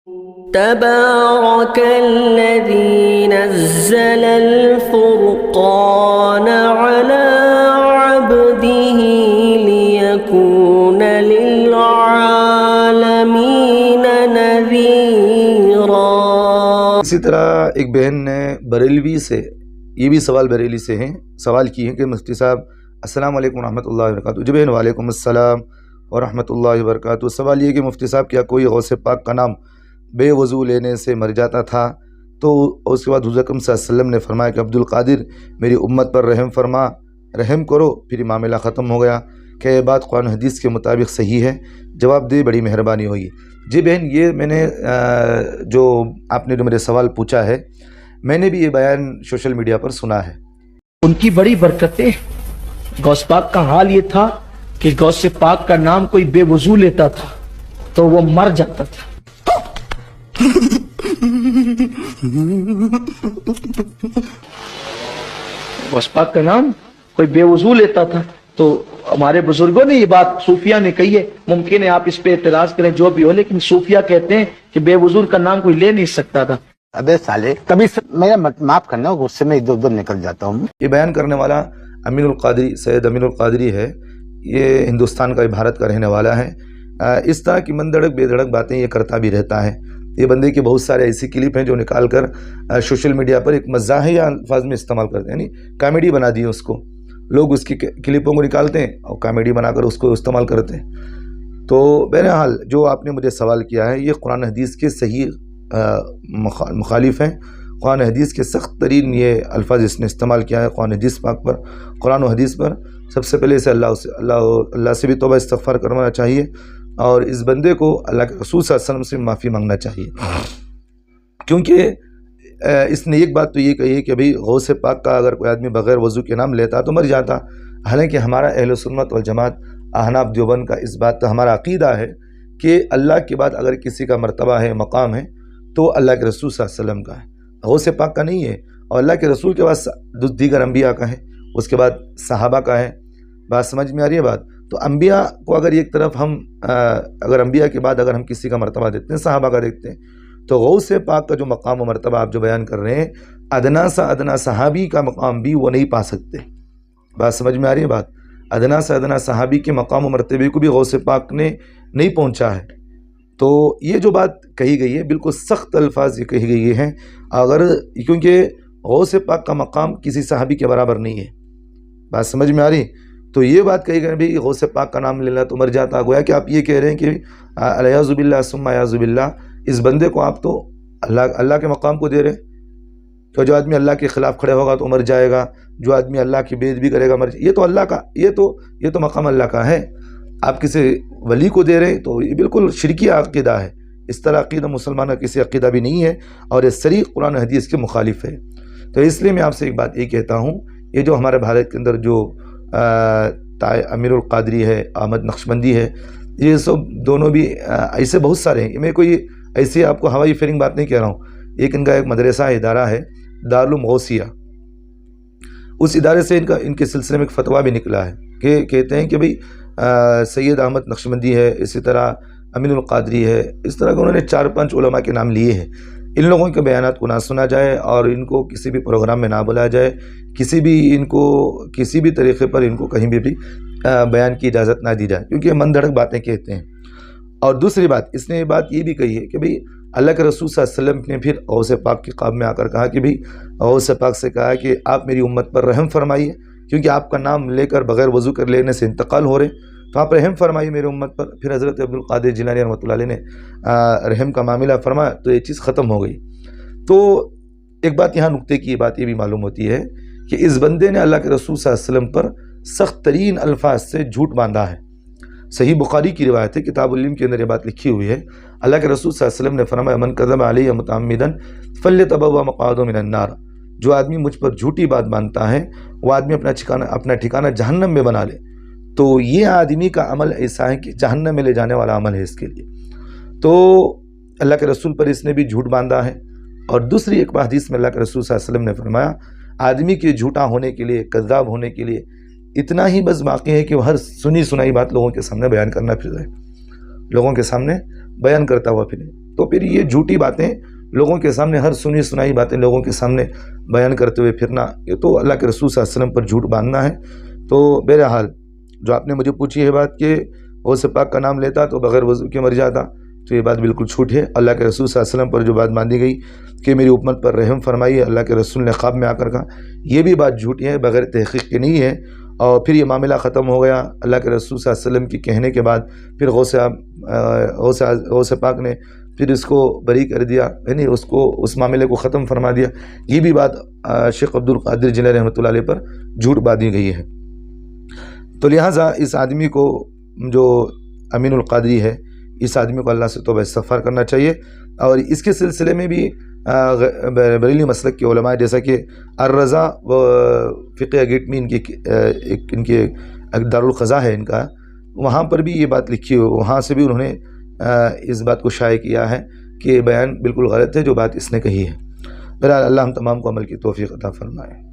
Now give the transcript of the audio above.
تبارك الذي نزل الفرقان على عبده ليكون للعالمين نذيرا۔ اسی طرح ایک بہن نے بریلوی سے، یہ بھی سوال بریلی سے ہیں، سوال کی ہے کہ مفتی صاحب السلام علیکم ورحمۃ اللہ وبرکاتہ۔ جی بہن وعلیکم السلام ورحمۃ اللہ وبرکاتہ۔ سوال یہ کہ مفتی صاحب کیا کوئی غوث پاک کا نام بے وضو لینے سے مر جاتا تھا؟ تو اس کے بعد حضور اکرم صلی اللہ علیہ وسلم نے فرمایا کہ عبد القادر میری امت پر رحم کرو، پھر معاملہ ختم ہو گیا۔ کہ یہ بات قرآن حدیث کے مطابق صحیح ہے؟ جواب دے، بڑی مہربانی ہوگی۔ جی بہن، یہ میں نے جو آپ نے جو میرے سوال پوچھا ہے، میں نے بھی یہ بیان سوشل میڈیا پر سنا ہے۔ ان کی بڑی برکتیں، غوث پاک کا حال یہ تھا کہ غوث پاک کا نام کوئی بے وضو لیتا تھا تو وہ مر جاتا تھا۔ غوث پاک کا نام کوئی بے وضو لیتا تھا تو ہمارے بزرگوں نے یہ بات صوفیہ نے کہی ہے، ممکن ہے آپ اس پہ اعتراض کریں جو بھی ہو، لیکن صوفیہ کہتے ہیں کہ بے وضو کا نام کوئی لے نہیں سکتا تھا۔ ابے سالے، کبھی میرا معاف کرنا، غصے میں ادھر ادھر نکل جاتا ہوں۔ یہ بیان کرنے والا امین القادری، سید امین القادری ہے، یہ ہندوستان کا، بھارت کا رہنے والا ہے۔ اس طرح کی من دھڑک بے دھڑک باتیں یہ کرتا بھی رہتا ہے۔ یہ بندے کے بہت سارے ایسی کلپ ہیں جو نکال کر سوشل میڈیا پر ایک مزاحیہ الفاظ میں استعمال کرتے ہیں، یعنی کامیڈی بنا دی اس کو، لوگ اس کی کلپوں کو نکالتے ہیں اور کامیڈی بنا کر اس کو استعمال کرتے ہیں۔ تو بہرحال جو آپ نے مجھے سوال کیا ہے یہ قرآن حدیث کے صحیح مخالف ہیں۔ قرآن حدیث کے سخت ترین یہ الفاظ اس نے استعمال کیا ہے قرآن حدیث پاک پر، قرآن و حدیث پر۔ سب سے پہلے اسے اللہ سے بھی توبہ استغفار کروانا چاہیے، اور اس بندے کو اللہ کے رسول صلی اللہ علیہ وسلم سے معافی مانگنا چاہیے، کیونکہ اس نے ایک بات تو یہ کہی ہے کہ بھئی غوث پاک کا اگر کوئی آدمی بغیر وضو کے نام لیتا تو مر جاتا۔ حالانکہ ہمارا اہل سنت والجماعت احناف دیوبند کا اس بات کا ہمارا عقیدہ ہے کہ اللہ کے بعد اگر کسی کا مرتبہ ہے، مقام ہے، تو اللہ کے رسول صلی اللہ علیہ وسلم کا ہے، غوث پاک کا نہیں ہے۔ اور اللہ کے رسول کے بعد دیگر انبیاء کا ہے، اس کے بعد صحابہ کا ہے۔ بات سمجھ میں آ رہی ہے بات؟ تو انبیاء کو اگر ایک طرف ہم اگر انبیاء کے بعد اگر ہم کسی کا مرتبہ دیکھتے ہیں، صحابہ کا دیکھتے ہیں، تو غوث پاک کا جو مقام و مرتبہ آپ جو بیان کر رہے ہیں، ادنا سا ادنا صحابی کا مقام بھی وہ نہیں پا سکتے۔ بات سمجھ میں آ رہی ہے بات؟ ادنا سا ادنا صحابی کے مقام و مرتبے کو بھی غوث پاک نے نہیں پہنچا ہے۔ تو یہ جو بات کہی گئی ہے بالکل سخت الفاظ یہ کہی گئی ہیں، اگر کیونکہ غوث پاک کا مقام کسی صحابی کے برابر نہیں ہے۔ بات سمجھ میں آ رہی؟ تو یہ بات کہی گئی بھی غوث پاک کا نام لینا تو مر جاتا، گویا کہ آپ یہ کہہ رہے ہیں کہ الیاذ باللہ ثم اعوذ باللہ، اس بندے کو آپ تو اللہ کے مقام کو دے رہے ہیں کہ جو آدمی اللہ کے خلاف کھڑے ہوگا تو مر جائے گا، جو آدمی اللہ کی بے ادبی کرے گا مر جائے گا۔ یہ تو اللہ کا، یہ تو مقام اللہ کا ہے، آپ کسی ولی کو دے رہے ہیں، تو یہ بالکل شرکی عقیدہ ہے۔ اس طرح عقیدہ مسلمانوں کا کسی عقیدہ بھی نہیں ہے، اور یہ صریح قرآن حدیث کے مخالف ہے۔ تو اس لیے میں آپ سے ایک بات یہ کہتا ہوں، یہ جو ہمارے بھارت کے اندر جو امیر القادری ہے، احمد نقشبندی ہے، یہ سب دونوں بھی ایسے بہت سارے ہیں۔ میں کوئی ایسی آپ کو ہوائی فیرنگ بات نہیں کہہ رہا ہوں۔ ایک ان کا ایک مدرسہ ادارہ ہے دارالعلوم غوثیہ، اس ادارے سے ان کے سلسلے میں ایک فتویٰ بھی نکلا ہے کہ کہتے ہیں کہ بھئی سید احمد نقشبندی ہے، اسی طرح امین القادری ہے، اس طرح کہ انہوں نے 4-5 علماء کے نام لیے ہیں۔ ان لوگوں کے بیانات کو نہ سنا جائے، اور ان کو کسی بھی پروگرام میں نہ بلایا جائے، کسی بھی طریقے پر ان کو کہیں بھی بیان کی اجازت نہ دی جائے، کیونکہ یہ من دھڑک باتیں کہتے ہیں۔ اور دوسری بات، اس نے یہ بات یہ بھی کہی ہے کہ بھئی اللہ کے رسول صلی اللہ علیہ وسلم نے پھر غوث پاک کے خواب میں آ کر کہا کہ بھئی غوث پاک سے کہا کہ آپ میری امت پر رحم فرمائیے، کیونکہ آپ کا نام لے کر بغیر وضو کر لینے سے انتقال ہو رہے، تو آپ رحم فرمائیے میری امت پر۔ پھر حضرت عبد القادر جیلانی رحمۃ اللہ علیہ نے رحم کا معاملہ فرمایا، تو یہ چیز ختم ہو گئی۔ تو ایک بات یہاں نقطے کی بات یہ بھی معلوم ہوتی ہے کہ اس بندے نے اللہ کے رسول صلی اللہ علیہ وسلم پر سخت ترین الفاظ سے جھوٹ باندھا ہے۔ صحیح بخاری کی روایت ہے، کتاب العلم کے اندر یہ بات لکھی ہوئی ہے، اللہ کے رسول صلی اللہ علیہ وسلم نے فرمایا من کذب علی متعمدا فلیتبوأ مقعدہ من النار، جو آدمی مجھ پر جھوٹی بات باندھتا ہے وہ آدمی اپنا ٹھکانہ جہنم میں بنا لے۔ تو یہ آدمی کا عمل ایسا ہے کہ جہنم میں لے جانے والا عمل ہے اس کے لیے۔ تو اللہ کے رسول پر اس نے بھی جھوٹ باندھا ہے۔ اور دوسری ایک حدیث میں اللہ کے رسول صلی اللہ علیہ وسلم نے فرمایا آدمی کے جھوٹا ہونے کے لیے، کذاب ہونے کے لیے اتنا ہی بس باقی ہے کہ وہ ہر سنی سنائی بات لوگوں کے سامنے بیان کرنا پھر رہے، لوگوں کے سامنے بیان کرتا ہوا پھرے۔ تو تو پھر یہ جھوٹی باتیں لوگوں کے سامنے، ہر سنی سنائی باتیں لوگوں کے سامنے بیان کرتے ہوئے پھرنا، یہ تو اللہ کے رسول صلی اللہ علیہ وسلم پر جھوٹ باندھنا ہے۔ تو بہرحال جو آپ نے مجھے پوچھی ہے بات کہ غوث پاک کا نام لیتا تو بغیر وضو کے مر جاتا، تو یہ بات بالکل جھوٹ ہے۔ اللہ کے رسول صلی اللہ علیہ وسلم پر جو بات باندھی گئی کہ میری امت پر رحم فرمائیے، اللہ کے رسول نے خواب میں آ کر کہا، یہ بھی بات جھوٹی ہے، بغیر تحقیق کے نہیں ہے۔ اور پھر یہ معاملہ ختم ہو گیا اللہ کے رسول صلی اللہ علیہ وسلم کے کہنے کے بعد، پھر غوث پاک نے پھر اس کو بری کر دیا، یعنی اس معاملے کو ختم فرما دیا۔ یہ بھی بات شیخ عبد القادر جیلانی رحمۃ اللہ علیہ پر جھوٹ باندھی گئی ہے۔ تو لہٰذا اس آدمی کو جو امین القادری ہے، اس آدمی کو اللہ سے توبہ استغفار کرنا چاہیے۔ اور اس کے سلسلے میں بھی بریلی مسلک کے علماء جیسا کہ الرضا و فقہ گیٹ میں ان کے دارالقضاء ہے ان کا، وہاں پر بھی یہ بات لکھی ہوئی، وہاں سے بھی انہوں نے اس بات کو شائع کیا ہے کہ بیان بالکل غلط ہے جو بات اس نے کہی ہے۔ بہرحال اللہ ہم تمام کو عمل کی توفیق عطا فرمائے۔